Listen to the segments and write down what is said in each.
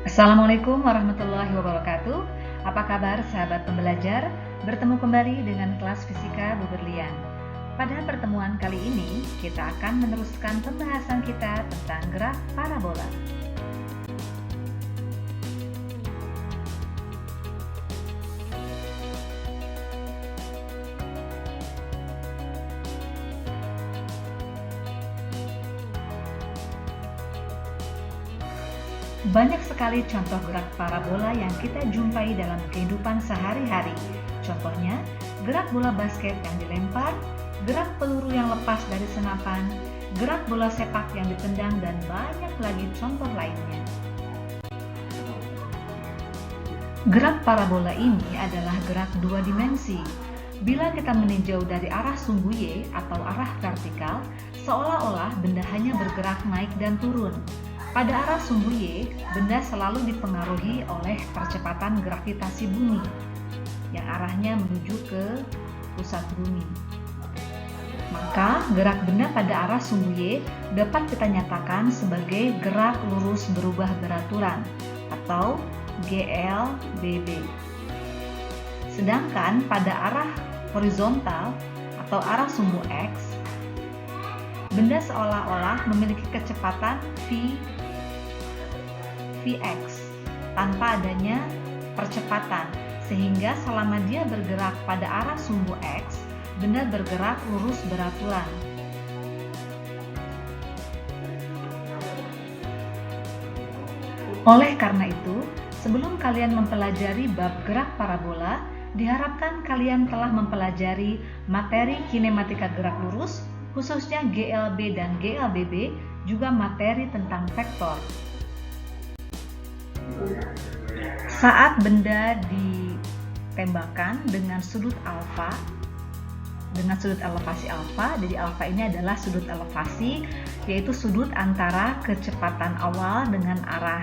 Assalamualaikum warahmatullahi wabarakatuh. Apa kabar sahabat pembelajar? Bertemu kembali dengan kelas Fisika Bu Berlian. Pada pertemuan kali ini, kita akan meneruskan pembahasan kita tentang graf parabola. Banyak sekali contoh gerak parabola yang kita jumpai dalam kehidupan sehari-hari. Contohnya, gerak bola basket yang dilempar, gerak peluru yang lepas dari senapan, gerak bola sepak yang ditendang, dan banyak lagi contoh lainnya. Gerak parabola ini adalah gerak dua dimensi. Bila kita meninjau dari arah sumbu Y atau arah vertikal, seolah-olah benda hanya bergerak naik dan turun. Pada arah sumbu Y, benda selalu dipengaruhi oleh percepatan gravitasi bumi yang arahnya menuju ke pusat bumi. Maka, gerak benda pada arah sumbu Y dapat kita nyatakan sebagai gerak lurus berubah beraturan atau GLBB. Sedangkan pada arah horizontal atau arah sumbu X, benda seolah-olah memiliki kecepatan Vx tanpa adanya percepatan, sehingga selama dia bergerak pada arah sumbu X, benda bergerak lurus beraturan. Oleh karena itu, sebelum kalian mempelajari bab gerak parabola, diharapkan kalian telah mempelajari materi kinematika gerak lurus, khususnya GLB dan GLBB, juga materi tentang vektor. Saat benda ditembakkan dengan sudut alfa, dengan sudut elevasi alfa, jadi alfa ini adalah sudut elevasi, yaitu sudut antara kecepatan awal dengan arah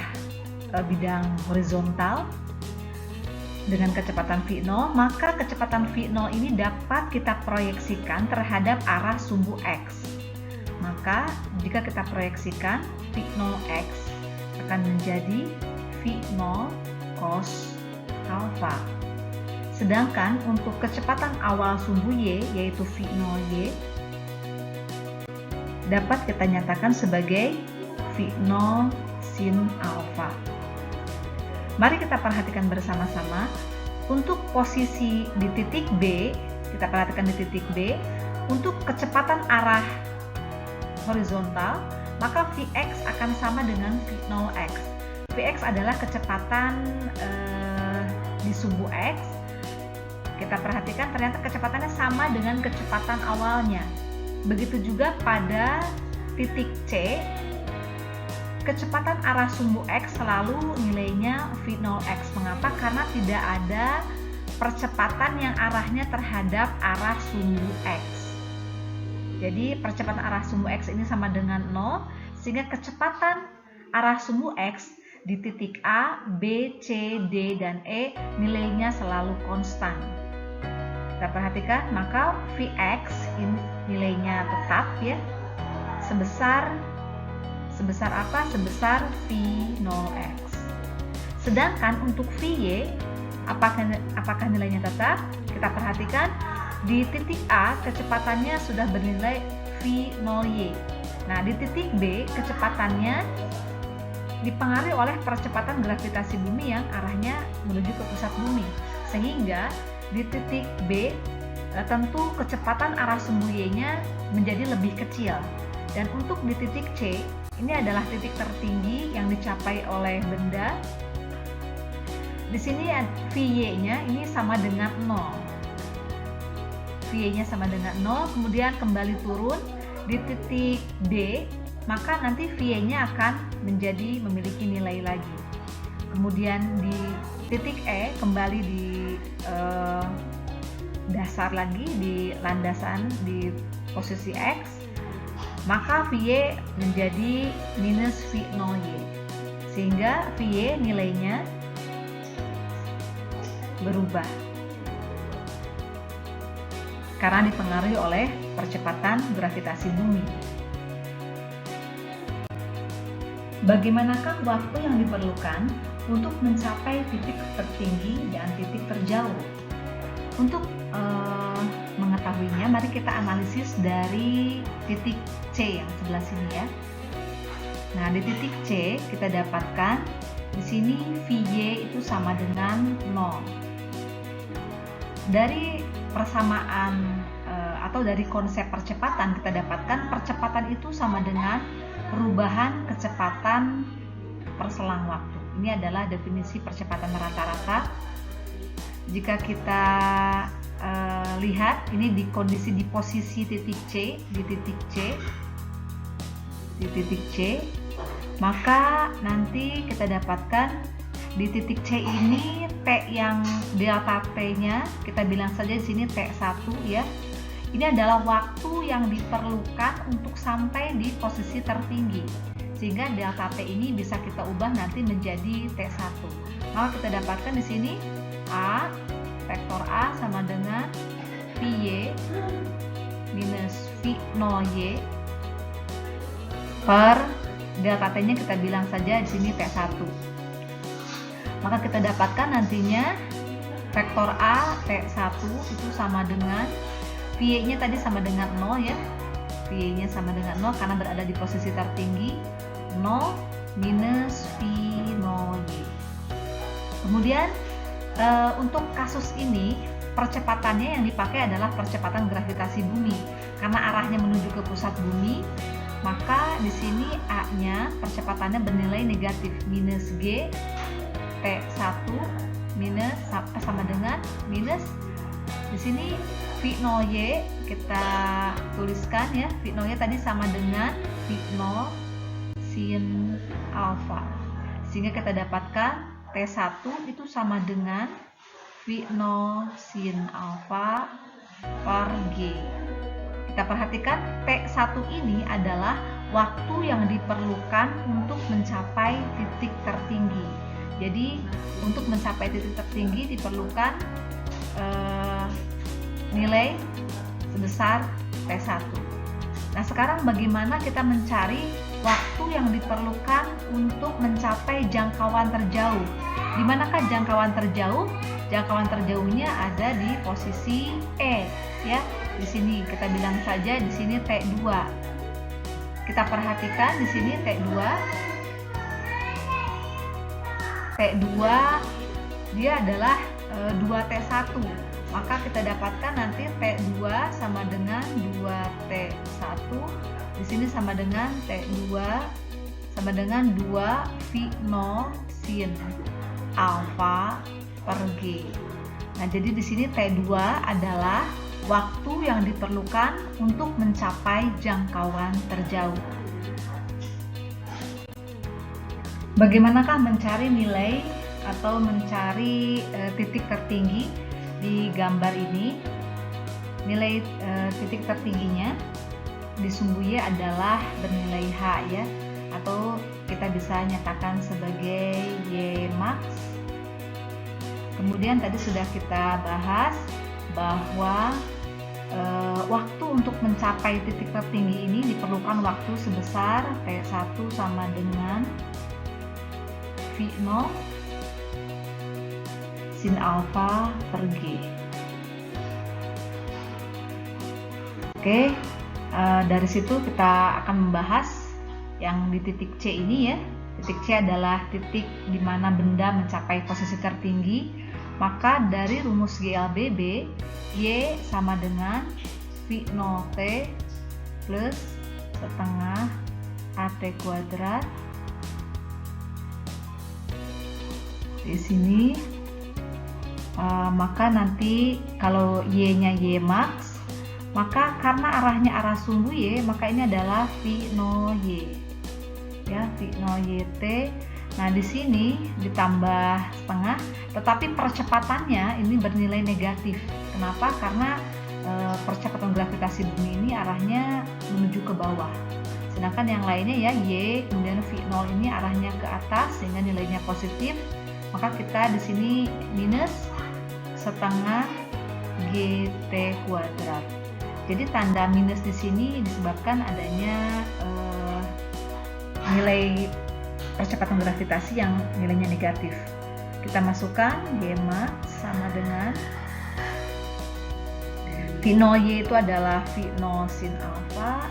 bidang horizontal dengan kecepatan V0, maka kecepatan V0 ini dapat kita proyeksikan terhadap arah sumbu X. Maka jika kita proyeksikan, V0X akan menjadi V0 cos alpha. Sedangkan untuk kecepatan awal sumbu Y, yaitu V0Y, dapat kita nyatakan sebagai V0 sin alpha. Mari kita perhatikan bersama-sama. Untuk posisi di titik B, kita perhatikan di titik B, untuk kecepatan arah horizontal, maka Vx akan sama dengan V0x. Vx adalah kecepatan di sumbu X. Kita perhatikan ternyata kecepatannya sama dengan kecepatan awalnya. Begitu juga pada titik C, kecepatan arah sumbu X selalu nilainya V0x. Mengapa? Karena tidak ada percepatan yang arahnya terhadap arah sumbu X. Jadi percepatan arah sumbu X ini sama dengan 0, sehingga kecepatan arah sumbu X di titik A, B, C, D, dan E nilainya selalu konstan. Kita perhatikan, maka Vx ini nilainya tetap ya, sebesar apa? Sebesar V0x. Sedangkan untuk Vy, apakah nilainya tetap? Kita perhatikan, di titik A kecepatannya sudah bernilai V0y. Nah, di titik B kecepatannya dipengaruhi oleh percepatan gravitasi bumi yang arahnya menuju ke pusat bumi, sehingga di titik B tentu kecepatan arah sumbu Y-nya menjadi lebih kecil. Dan untuk di titik C, ini adalah titik tertinggi yang dicapai oleh benda. Di sini Vy-nya ini sama dengan 0. Vy-nya sama dengan 0, kemudian kembali turun di titik D, maka nanti Vy-nya akan memiliki nilai lagi. Kemudian di titik E kembali di dasar lagi, di landasan di posisi X, maka Vy menjadi minus V0y, sehingga Vy nilainya berubah karena dipengaruhi oleh percepatan gravitasi bumi. Bagaimanakah waktu yang diperlukan untuk mencapai titik tertinggi dan titik terjauh. Untuk mengetahuinya, mari kita analisis dari titik C yang sebelah sini ya. Nah, di titik C kita dapatkan di sini VY itu sama dengan 0. Dari persamaan atau dari konsep percepatan kita dapatkan percepatan itu sama dengan perubahan kecepatan per selang waktu. Ini adalah definisi percepatan rata-rata. Jika kita lihat ini di kondisi di posisi titik C, di titik C, maka nanti kita dapatkan di titik C ini T yang delta T-nya kita bilang saja di sini T1 ya. Ini adalah waktu yang diperlukan untuk sampai di posisi tertinggi. Sehingga delta T ini bisa kita ubah nanti menjadi T1. Maka kita dapatkan di sini A, vektor A sama dengan VY minus V0Y per delta T-nya kita bilang saja di sini T1. Maka kita dapatkan nantinya vektor A T1 itu sama dengan VY-nya tadi sama dengan 0 ya. VY-nya sama dengan 0 karena berada di posisi tertinggi. 0 minus V0Y. Kemudian untuk kasus ini percepatannya yang dipakai adalah percepatan gravitasi bumi karena arahnya menuju ke pusat bumi. Maka di sini A-nya percepatannya bernilai negatif minus G T1 minus sama dengan minus di sini V0Y kita tuliskan ya. V0Y tadi sama dengan V0 sin alpha. Sehingga kita dapatkan T1 itu sama dengan V0 sin alpha per G. Kita perhatikan T1 ini adalah waktu yang diperlukan untuk mencapai titik tertinggi. Jadi untuk mencapai titik tertinggi diperlukan nilai sebesar T1. Nah, sekarang bagaimana kita mencari waktu yang diperlukan untuk mencapai jangkauan terjauh? Di manakah jangkauan terjauh? Jangkauan terjauhnya ada di posisi E ya. Di sini kita bilang saja di sini T2. Kita perhatikan di sini T2 dia adalah 2T1. Maka kita dapatkan nanti T2 sama dengan 2T1. Di sini sama dengan T2 sama dengan 2V0 sin alpha per G. Nah, jadi di sini T2 adalah waktu yang diperlukan untuk mencapai jangkauan terjauh. Bagaimanakah mencari nilai atau mencari titik tertinggi di gambar ini? Nilai titik tertingginya di sumbu Y adalah bernilai H ya, atau kita bisa nyatakan sebagai Y max. Kemudian tadi sudah kita bahas bahwa waktu untuk mencapai titik tertinggi ini diperlukan waktu sebesar T1 sama dengan V0 sin alpha per G. Oke, dari situ kita akan membahas yang di titik C ini ya. Titik C adalah titik di mana benda mencapai posisi tertinggi. Maka dari rumus GLBB, Y sama dengan V0T plus setengah AT kuadrat. Di sini maka nanti kalau Y-nya Y max, maka karena arahnya arah sumbu Y, maka ini adalah V0Y ya, V0YT. Nah, di sini ditambah setengah, tetapi percepatannya ini bernilai negatif. Kenapa? Karena percepatan gravitasi bumi ini arahnya menuju ke bawah. Sedangkan yang lainnya ya Y, kemudian V0 ini arahnya ke atas sehingga nilainya positif. Maka kita di sini minus setengah GT kuadrat. Jadi tanda minus di sini disebabkan adanya nilai percepatan gravitasi yang nilainya negatif. Kita masukkan Y max sama dengan V0 Y itu adalah V0 sin alfa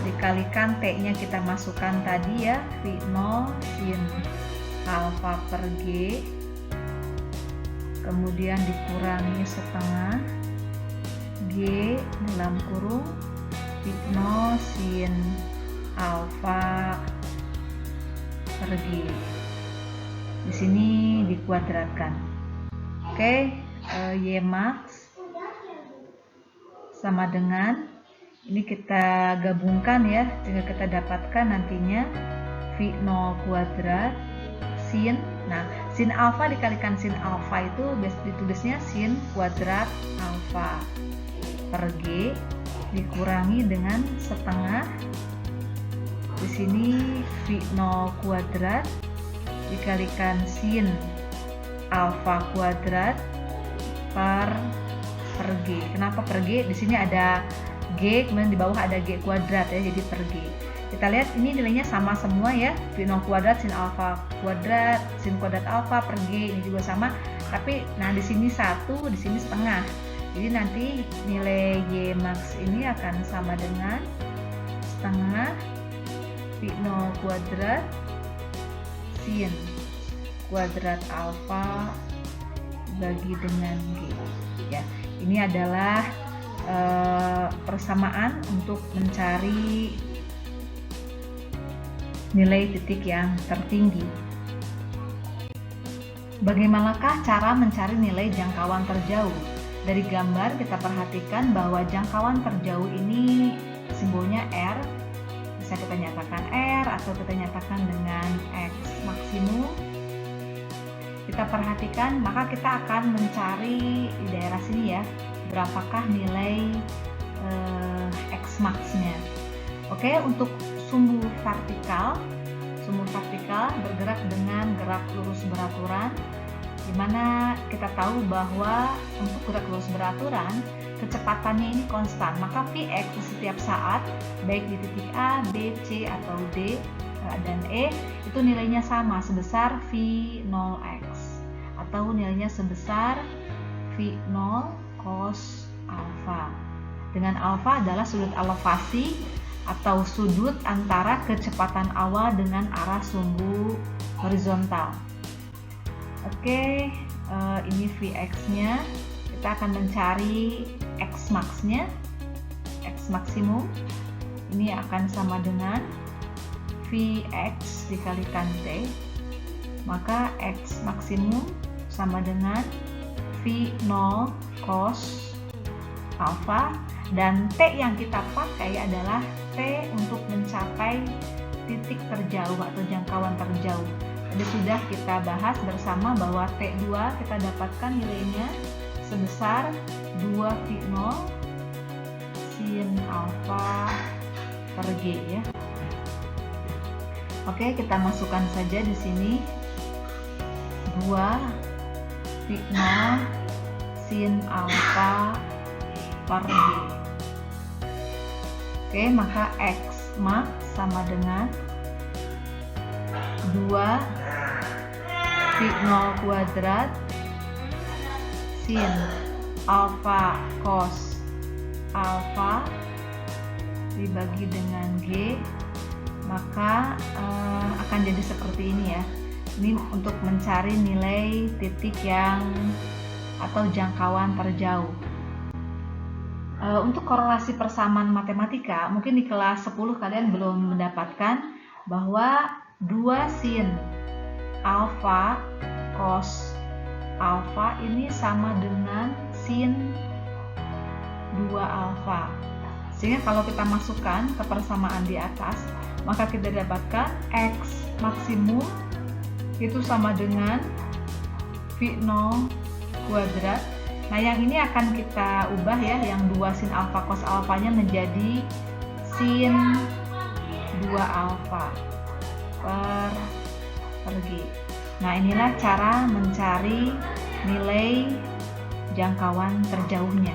dikalikan T-nya kita masukkan tadi ya, V0 sin alfa per G, kemudian dikurangi setengah G dalam kurung V0 sin alfa per G. Di sini dikuadratkan. Oke, Y max sama dengan ini kita gabungkan ya, sehingga kita dapatkan nantinya V0 kuadrat sin. Nah, sin alfa dikalikan sin alfa itu ditulisnya sin kuadrat alfa per G dikurangi dengan setengah. Di sini V0 kuadrat dikalikan sin alfa kuadrat per G. Kenapa per G? Di sini ada G, kemudian di bawah ada G kuadrat ya, jadi per G. Kita lihat ini nilainya sama semua ya, V0 kuadrat sin alfa kuadrat sin kuadrat alfa per G, ini juga sama. Tapi nah di sini 1, di sini setengah. Jadi nanti nilai Y max ini akan sama dengan setengah V0 kuadrat sin kuadrat alfa bagi dengan G. Ya, ini adalah persamaan untuk mencari nilai titik yang tertinggi. Bagaimanakah cara mencari nilai jangkauan terjauh? Dari gambar kita perhatikan bahwa jangkauan terjauh ini simbolnya R. Bisa kita nyatakan R atau kita nyatakan dengan X maksimum. Kita perhatikan, maka kita akan mencari di daerah sini ya, berapakah nilai X max-nya. Oke, untuk sumbu vertikal bergerak dengan gerak lurus beraturan, di mana kita tahu bahwa untuk gerak lurus beraturan kecepatannya ini konstan, maka Vx di setiap saat baik di titik A, B, C atau D dan E itu nilainya sama sebesar V0x atau nilainya sebesar V0 cos alfa. Dengan alfa adalah sudut elevasi atau sudut antara kecepatan awal dengan arah sumbu horizontal. Oke, ini Vx-nya. Kita akan mencari X max-nya, X maksimum. Ini akan sama dengan Vx dikalikan T. Maka X maksimum sama dengan V0 cos alfa, dan T yang kita pakai adalah T untuk mencapai titik terjauh atau jangkauan terjauh. Tadi sudah kita bahas bersama bahwa T2 kita dapatkan nilainya sebesar 2V0 sin alfa per G ya. Oke, kita masukkan saja di sini 2V0 sin alfa per G. Oke, maka X max sama dengan 2V0 kuadrat sin alfa cos alfa dibagi dengan G, maka akan jadi seperti ini ya. Ini untuk mencari nilai titik yang atau jangkauan terjauh. Untuk korelasi persamaan matematika, mungkin di kelas 10 kalian belum mendapatkan bahwa 2 sin alfa cos alfa ini sama dengan sin 2 alfa. Sehingga kalau kita masukkan ke persamaan di atas, maka kita dapatkan X maksimum itu sama dengan V0 kuadrat. Nah, yang ini akan kita ubah ya, yang 2 sin alfa cos alfanya menjadi sin 2 alfa per G. Nah, inilah cara mencari nilai jangkauan terjauhnya.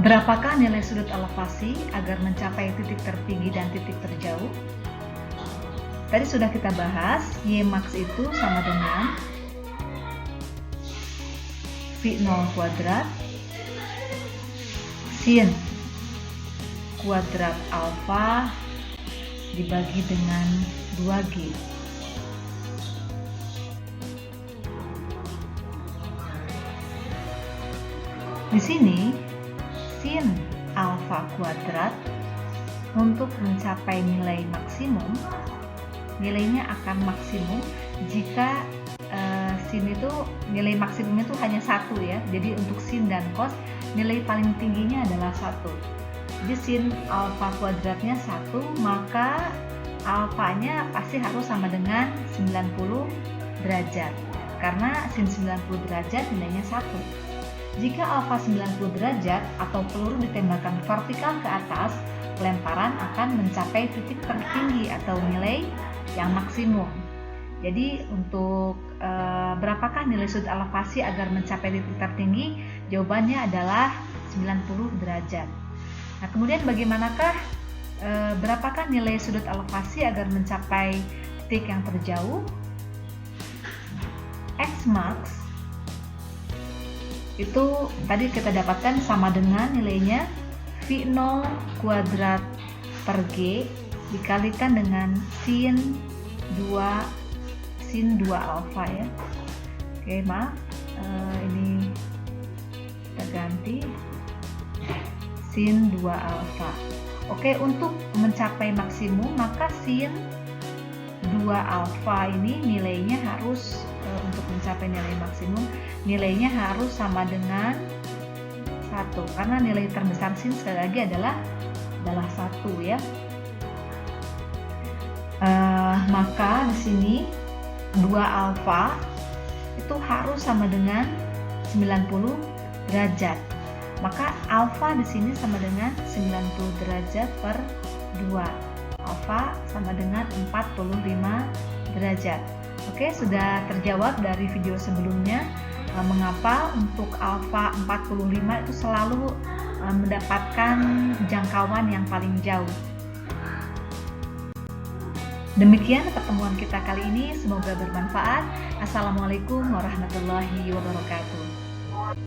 Berapakah nilai sudut elevasi agar mencapai titik tertinggi dan titik terjauh? Tadi sudah kita bahas, Y max itu sama dengan V0 kuadrat sin kuadrat alfa dibagi dengan 2G. Di sini sin alfa kuadrat untuk mencapai nilai maksimum, nilainya akan maksimum jika sin itu nilai maksimum itu hanya 1 ya. Jadi untuk sin dan cos nilai paling tingginya adalah 1. Jadi sin alfa kuadratnya 1, maka alfanya pasti harus sama dengan 90 derajat. Karena sin 90 derajat nilainya 1. Jika alfa 90 derajat atau peluru ditembakkan vertikal ke atas, pelemparan akan mencapai titik tertinggi atau nilai yang maksimum. Jadi untuk berapakah nilai sudut elevasi agar mencapai titik tertinggi? Jawabannya adalah 90 derajat. Nah, kemudian bagaimanakah berapakah nilai sudut elevasi agar mencapai titik yang terjauh? X max itu tadi kita dapatkan sama dengan nilainya V0 kuadrat per G dikalikan dengan sin 2 alfa ya. Oke, maaf, ini kita ganti sin 2 alfa. Oke, untuk mencapai maksimum maka sin 2 alfa ini nilainya harus untuk mencapai nilai maksimum nilainya harus sama dengan 1 karena nilai terbesar sin sekali lagi adalah 1 ya. Maka di sini 2 alfa itu harus sama dengan 90 derajat. Maka alfa di sini sama dengan 90 derajat per 2. Alfa sama dengan 45 derajat. Oke, sudah terjawab dari video sebelumnya mengapa untuk alfa 45 itu selalu mendapatkan jangkauan yang paling jauh. Demikian pertemuan kita kali ini, semoga bermanfaat. Assalamualaikum warahmatullahi wabarakatuh.